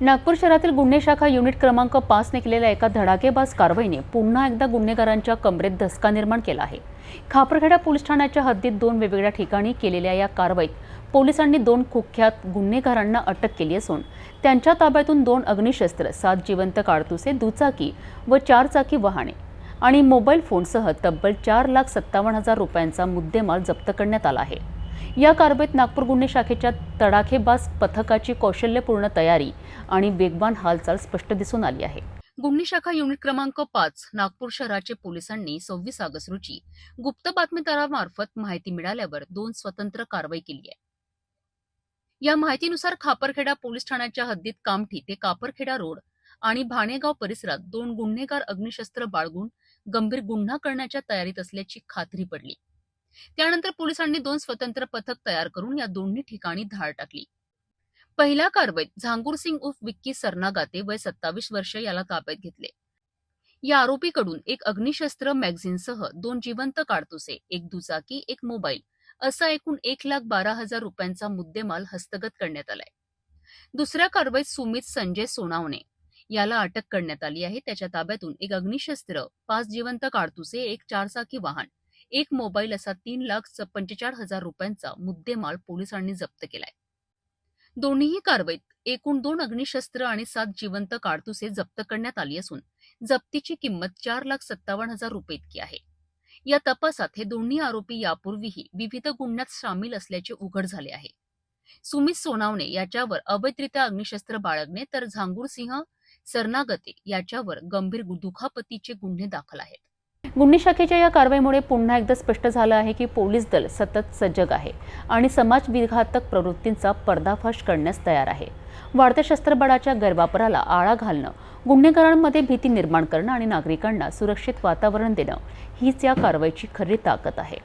नागपूर शहरातील गुन्हे शाखा युनिट क्रमांक 5 ने केलेल्या एका धडाकेबाज कारवाईने पुन्हा एकदा गुन्हेगारांच्या कमरेत धसका निर्माण केला आहे। खापरखेडा पोलीस ठाण्याच्या हद्दीत 2 वेगवेगळ्या ठिकाणी केलेल्या या कारवाईत पोलिसांनी 2 कुख्यात गुन्हेगारांना अटक केली असून त्यांच्या ताब्यातून 2 अग्निशस्त्र, 7 जिवंत काडतुसे, दुचाकी व 4 चाकी वाहने आणि मोबाईल फोनसह तब्बल 4,57,000 रुपयांचा मुद्देमाल जप्त करण्यात आला आहे। या कारवाईत नागपूर गुन्हे शाखेच्या तडाखेबाज पथकाची कौशल्यपूर्ण तयारी आणि वेगवान हालचाल स्पष्ट दिसून आली आहे। गुन्हे शाखा युनिट क्रमांक 5 नागपूर शहराचे पोलिसांनी 26 ऑगस्ट रोजी गुप्त बातमीदारामार्फत माहिती मिळाल्यावर 2 स्वतंत्र कारवाई केली आहे। या माहितीनुसार खापरखेडा पोलीस ठाण्याच्या हद्दीत कामठी ते कापरखेडा रोड आणि भाणेगाव परिसरात 2 गुन्हेगार अग्निशस्त्र बाळगून गंभीर गुन्हा करण्याच्या तयारीत असल्याची खात्री पडली। त्यानंतर पोलिसांनी 2 स्वतंत्र पथक तयार करून या दोन्ही ठिकाणी धाड टाकली। पहिल्या कारवाईत झांगूर सिंग उर्फ विक्की सरनागाते वय 27 वर्ष याला ताब्यात घेतले। या आरोपीकडून एक अग्निशस्त्र, मॅगझिनसह 2 जिवंत काडतुसे, एक दुचाकी, एक मोबाईल असा एकूण 1,12,000 रुपयांचा मुद्देमाल हस्तगत करण्यात आलाय। दुसऱ्या कारवाईत सुमित संजय सोनावणे याला अटक करण्यात आली आहे। त्याच्या ताब्यातून एक अग्निशस्त्र, 5 जिवंत काडतुसे, एक 4 चाकी वाहन, एक मोबाईल असा 3,45,000 रुपयांचा मुद्देमाल पोलिसांनी जप्त केलाय। दोन्हीही कारवाईत एकूण 2 अग्निशस्त्र आणि 7 जिवंत काडतुसे जप्त करण्यात आली असून जप्तीची किंमत 4,57,000 रुपये इतकी आहे। या तपासात हे दोन्ही आरोपी यापूर्वीही विविध गुन्ह्यात सामील असल्याचे उघड झाले आहे। सुमित सोनावणे याच्यावर अवैधरित्या अग्निशस्त्र बाळगणे तर झांगूर सिंह सरनागते याच्यावर गंभीर दुखापतीचे गुन्हे दाखल आहेत। गुन्हे शाखेच्या या कारवाईमुळे पुन्हा एकदा स्पष्ट झालं आहे की पोलीस दल सतत सजग आहे आणि समाज विघातक प्रवृत्तींचा पर्दाफाश करण्यास तयार आहे। वाढत्या शस्त्रबळाच्या गैरवापराला आळा घालणं, गुन्हेगारांमध्ये भीती निर्माण करणं आणि नागरिकांना सुरक्षित वातावरण देणं हीच या कारवाईची खरी ताकद आहे।